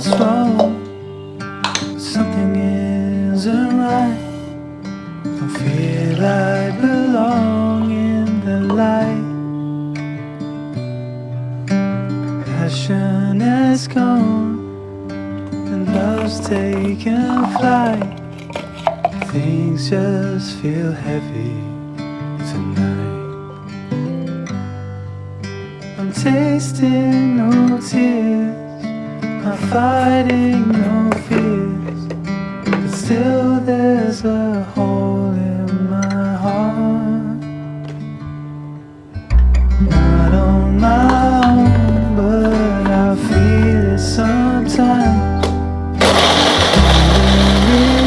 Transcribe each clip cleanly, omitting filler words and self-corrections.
what's wrong. Something isn't right. Don't feel I belong in the light. Passion is gone and love's taken flight. Things just feel heavy tonight. I'm tasting no tears, not fighting no fears, but still there's a hole in my heart. Not on my own, but I feel it sometimes. Wondering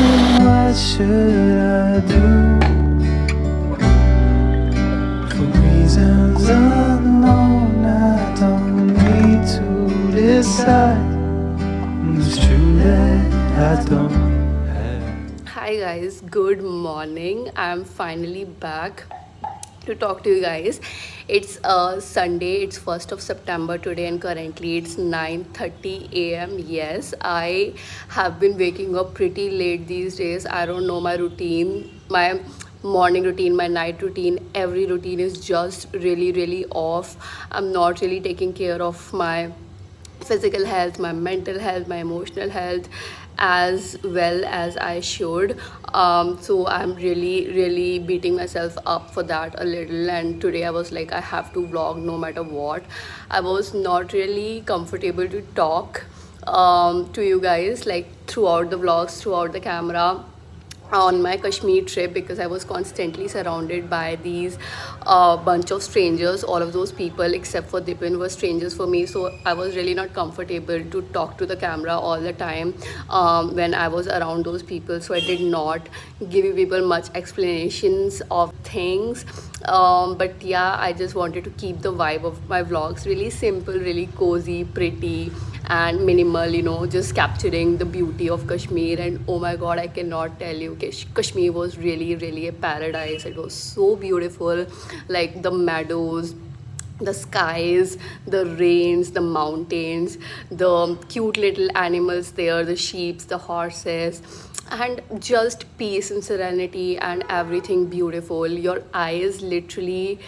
what should I do? For reasons unknown, I don't need to decide. It's true that I don't have. Hi guys, good morning. I'm finally back to talk to you guys. It's Sunday, it's 1st of September today, and currently it's 9:30 a.m. Yes, I have been waking up pretty late these days. I don't know my routine, my morning routine, my night routine, every routine is just really off. I'm not really taking care of my physical health, my mental health, my emotional health as well as I should. So I'm really beating myself up for that a little. And today I was like, I have to vlog no matter what. I was not really comfortable to talk to you guys like throughout the vlogs, throughout the camera on my Kashmir trip, because I was constantly surrounded by these bunch of strangers. All of those people except for Dipin were strangers for me, so I was really not comfortable to talk to the camera all the time when I was around those people. So I did not give you people much explanations of things, but yeah, I just wanted to keep the vibe of my vlogs really simple, really cozy, pretty and minimal, just capturing the beauty of Kashmir. And oh my god, I cannot tell you, Kashmir was really a paradise. It was so beautiful, like the meadows, the skies, the rains, the mountains, the cute little animals there, the sheep, the horses, and just peace and serenity and everything beautiful. Your eyes literally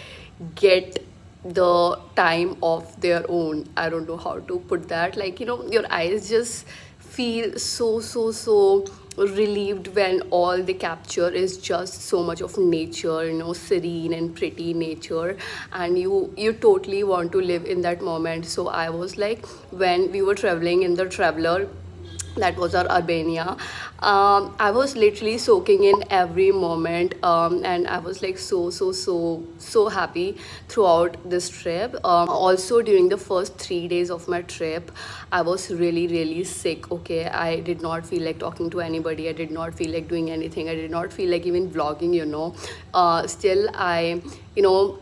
get the time of their own. I don't know how to put that. Like, your eyes just feel so relieved when all they capture is just so much of nature, serene and pretty nature, and you totally want to live in that moment. So I was like, when we were traveling in the traveler, that was our Albania, I was literally soaking in every moment, and I was like so happy throughout this trip. Also during the first 3 days of my trip, I was really sick. Okay, I did not feel like talking to anybody, I did not feel like doing anything, I did not feel like even vlogging. Still I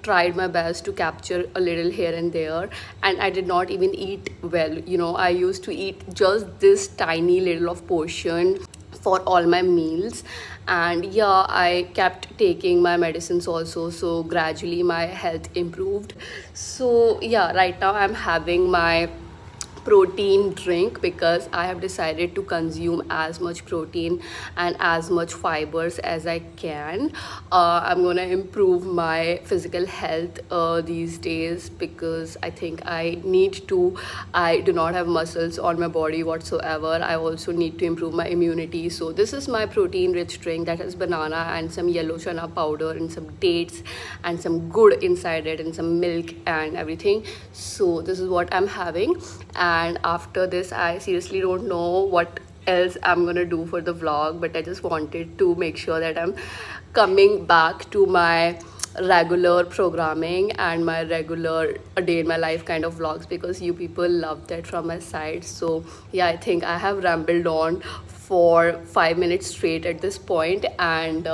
tried my best to capture a little here and there, and I did not even eat well. I used to eat just this tiny little of portion for all my meals. And yeah, I kept taking my medicines also, so gradually my health improved. So yeah, right now I'm having my protein drink because I have decided to consume as much protein and as much fibers as I can. I'm gonna improve my physical health these days, because I think I need to. I do not have muscles on my body whatsoever. I also need to improve my immunity. So this is my protein rich drink that has banana and some yellow chana powder and some dates and some good inside it and some milk and everything. So this is what I'm having. And after this, I seriously don't know what else I'm gonna do for the vlog, but I just wanted to make sure that I'm coming back to my regular programming and my regular a day in my life kind of vlogs, because you people love that from my side. So yeah, I think I have rambled on for 5 minutes straight at this point, and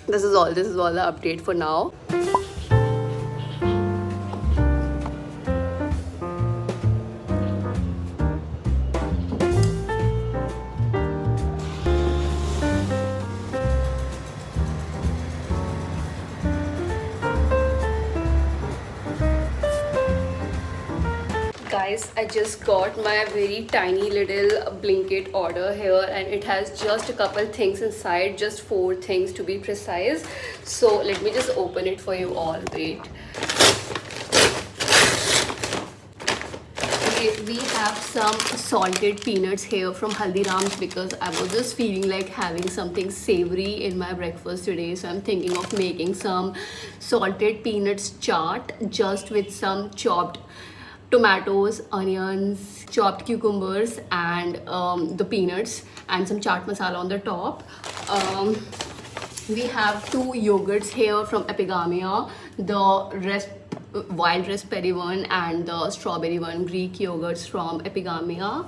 this is all the update for now. Guys, I just got my very tiny little blanket order here, and it has just a couple things inside, just 4 things to be precise. So let me just open it for you all. Wait. We have some salted peanuts here from Haldiram's because I was just feeling like having something savory in my breakfast today. So I'm thinking of making some salted peanuts chaat just with some chopped tomatoes, onions, chopped cucumbers, and the peanuts and some chaat masala on the top. We have 2 yogurts here from Epigamia, the wild raspberry one and the strawberry one, Greek yogurts from Epigamia.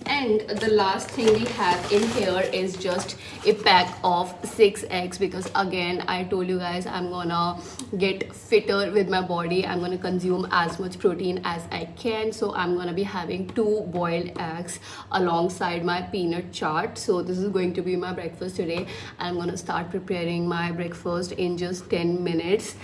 And the last thing we have in here is just a pack of 6 eggs because again I told you guys I'm gonna get fitter with my body. I'm gonna consume as much protein as I can, so I'm gonna be having 2 boiled eggs alongside my peanut chaat. So this is going to be my breakfast today. I'm gonna start preparing my breakfast in just 10 minutes.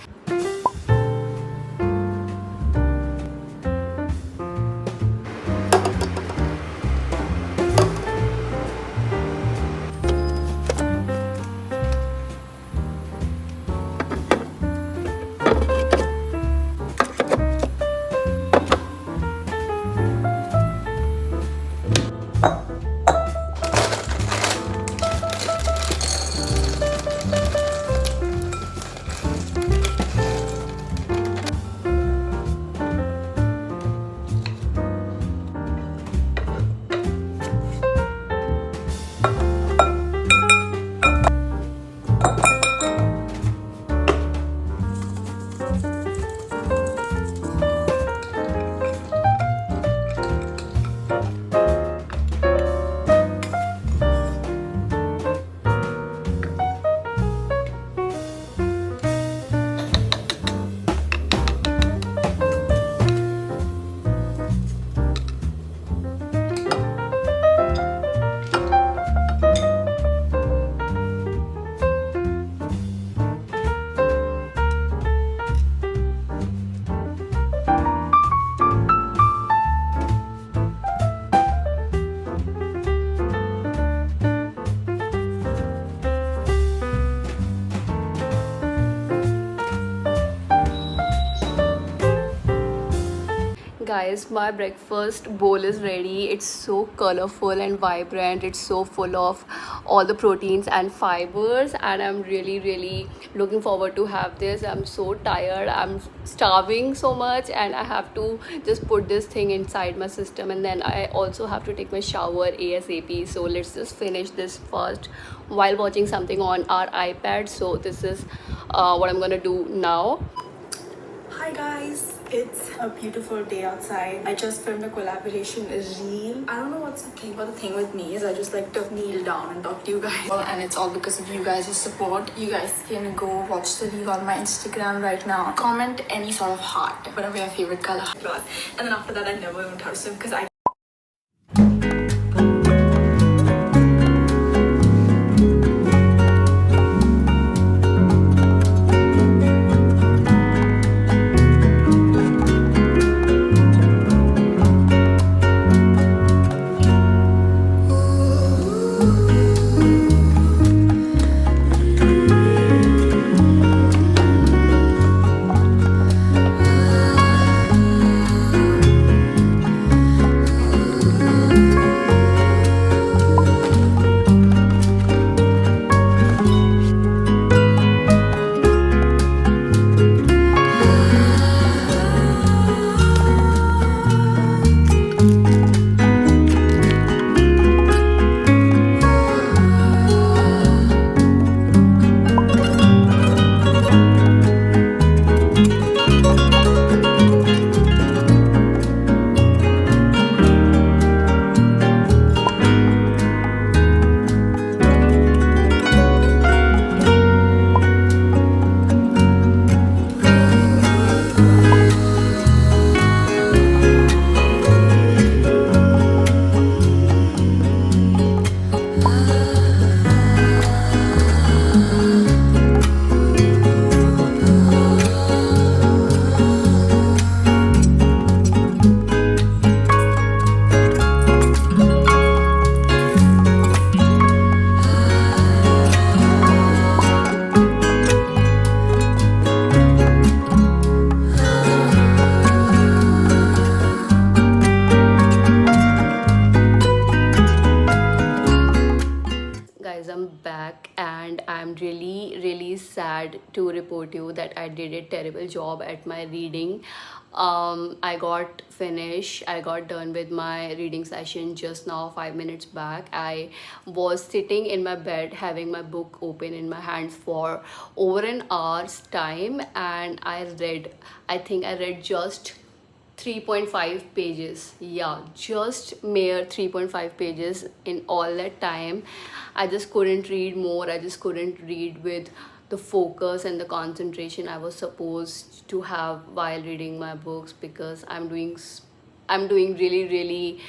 Guys, my breakfast bowl is ready. It's so colorful and vibrant. It's so full of all the proteins and fibers, and I'm really looking forward to have this. I'm so tired, I'm starving so much, and I have to just put this thing inside my system, and then I also have to take my shower ASAP. So let's just finish this first while watching something on our iPad. So this is what I'm gonna do now. Hi guys, it's a beautiful day outside. I just filmed a collaboration reel. I don't know what's the thing, but the thing with me is I just like to kneel down and talk to you guys. And it's all because of you guys' support. You guys can go watch the reel on my Instagram right now. Comment any sort of heart, whatever your favorite color was. And then after that, I never learned how to swim because I back, and I'm really sad to report you that I did a terrible job at my reading. I got done with my reading session just now, 5 minutes back. I was sitting in my bed having my book open in my hands for over an hour's time, and I think I read just 3.5 pages. Yeah, just mere 3.5 pages in all that time. I just couldn't read more. I just couldn't read with the focus and the concentration I was supposed to have while reading my books, because I'm doing really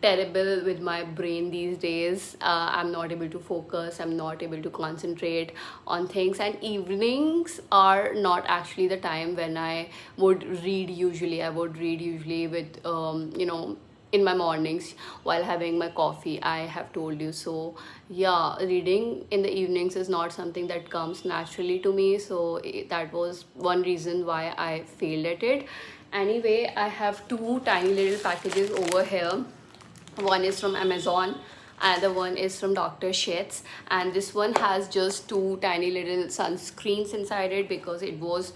terrible with my brain these days. I'm not able to focus, I'm not able to concentrate on things, and evenings are not actually the time when I would read usually. I would read usually with in my mornings while having my coffee, I have told you. So yeah, reading in the evenings is not something that comes naturally to me, so that was one reason why I failed at it. Anyway, I have two tiny little packages over here. One is from Amazon, another one is from Dr. Sheth's, and this one has just two tiny little sunscreens inside it because it was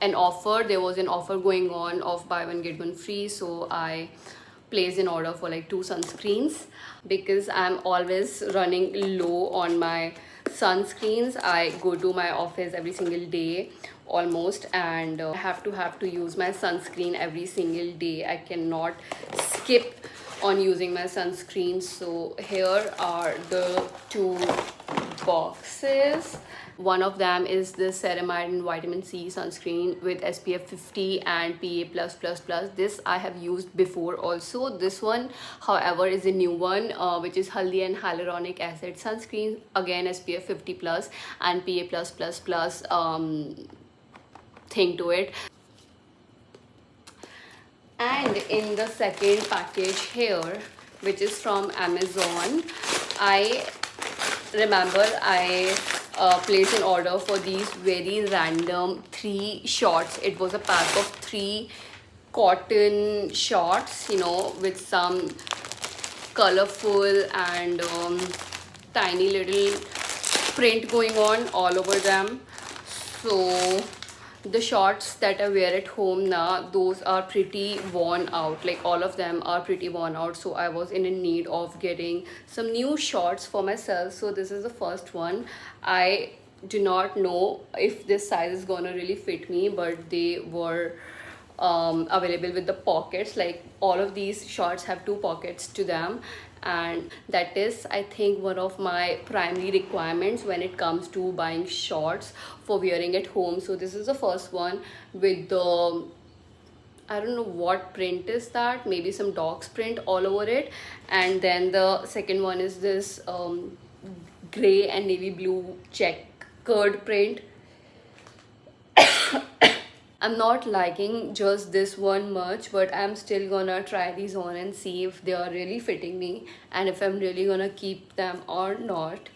an offer. There was an offer going on of buy one get one free, so I placed an order for like two sunscreens because I'm always running low on my sunscreens. I go to my office every single day almost, and I have to use my sunscreen every single day. I cannot skip on using my sunscreen. So here are the two boxes. One of them is the ceramide and vitamin C sunscreen with SPF 50 and PA+++. This I have used before also. This one, however, is a new one, which is Haldi and Hyaluronic Acid sunscreen. Again, SPF 50 plus and PA+++ thing to it. And in the second package here, which is from Amazon, I remember I placed an order for these very random 3 shorts. It was a pack of 3 cotton shorts, with some colorful and tiny little print going on all over them. So the shorts that I wear at home now, those are pretty worn out. Like all of them are pretty worn out, so I was in need of getting some new shorts for myself. So this is the first one. I do not know if this size is gonna really fit me, but they were available with the pockets. Like all of these shorts have 2 pockets to them, and that is, I think, one of my primary requirements when it comes to buying shorts for wearing at home. So this is the first one with the, I don't know what print is that, maybe some dog's print all over it. And then the second one is this gray and navy blue checkered print. I'm not liking just this one much, but I'm still gonna try these on and see if they are really fitting me and if I'm really gonna keep them or not.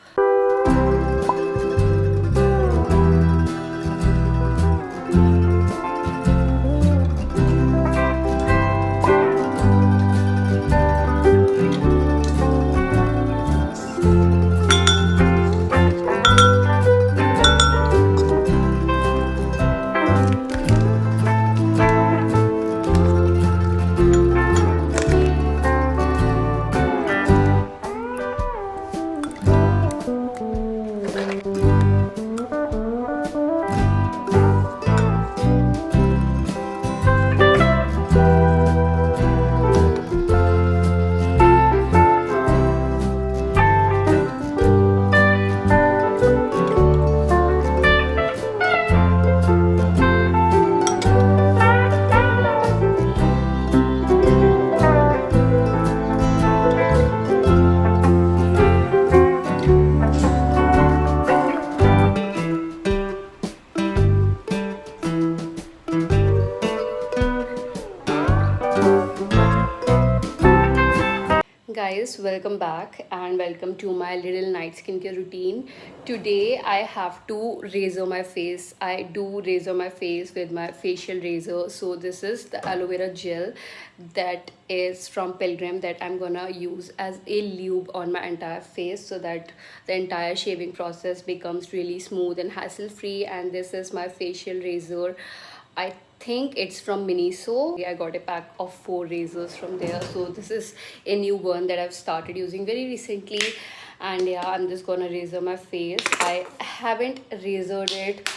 guys, welcome back and welcome to my little night skincare routine. Today I have to razor my face. I do razor my face with my facial razor. So this is the aloe vera gel that is from Pilgrim that I'm gonna use as a lube on my entire face so that the entire shaving process becomes really smooth and hassle free. And this is my facial razor. I think it's from Miniso. I got a pack of 4 razors from there. So this is a new one that I've started using very recently. And yeah, I'm just gonna razor my face. I haven't razored it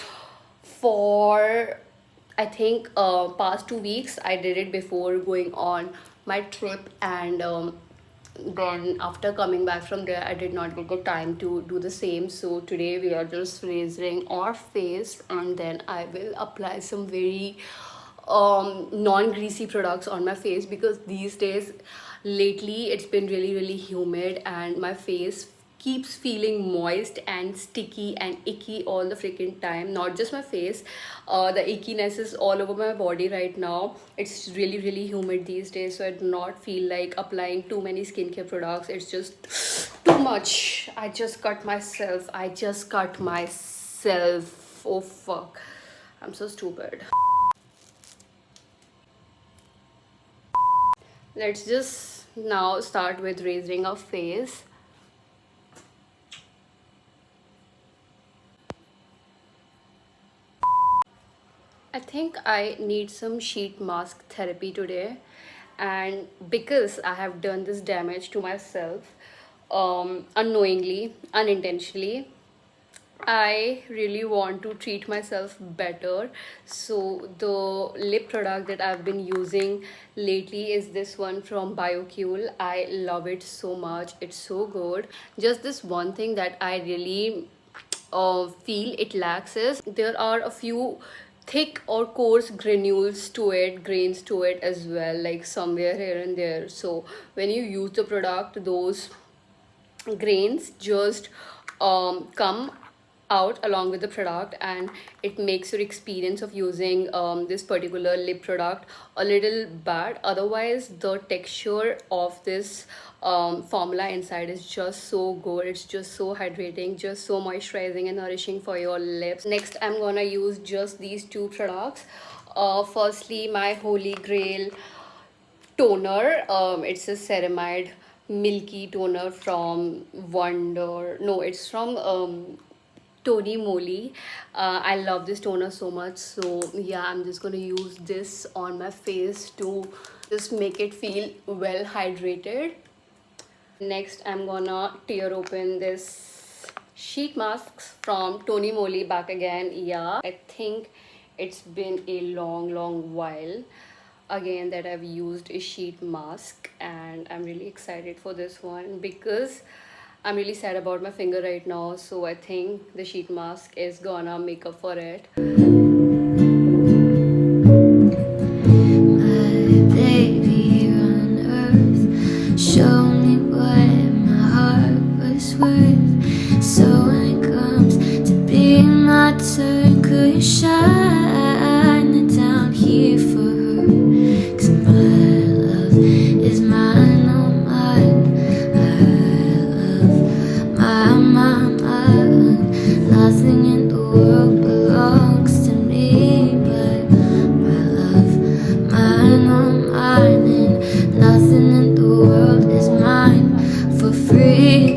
for I think past 2 weeks. I did it before going on my trip, and then after coming back from there I did not get the time to do the same. So today we are just razoring our face, and then I will apply some very non-greasy products on my face, because these days lately it's been really humid and my face keeps feeling moist and sticky and icky all the freaking time. Not just my face, the ickiness is all over my body right now. It's really humid these days, so I do not feel like applying too many skincare products. It's just too much. I just cut myself. Oh fuck, I'm so stupid. Let's just now start with razoring our face. I think I need some sheet mask therapy today, and because I have done this damage to myself unknowingly, unintentionally, I really want to treat myself better. So the lip product that I've been using lately is this one from BioCule. I love it so much. It's so good. Just this one thing that I really feel it lacks is there are a few thick or coarse grains to it as well, like somewhere here and there. So when you use the product, those grains just come out along with the product, and it makes your experience of using this particular lip product a little bad. Otherwise the texture of this formula inside is just so good. It's just so hydrating, just so moisturizing and nourishing for your lips. Next I'm gonna use just these 2 products. Firstly, my holy grail toner. It's a ceramide milky toner from it's from Tony Moly. I love this toner so much. So yeah, I'm just gonna use this on my face to just make it feel well hydrated. Next I'm gonna tear open this sheet masks from Tony Moly back again. Yeah, I think it's been a long while again that I've used a sheet mask, and I'm really excited for this one because I'm really sad about my finger right now. So I think the sheet mask is gonna make up for it. Shine it down here for her, 'cause my love is mine, oh mine. I love my nothing in the world belongs to me but my love, mine, oh mine. And nothing in the world is mine for free.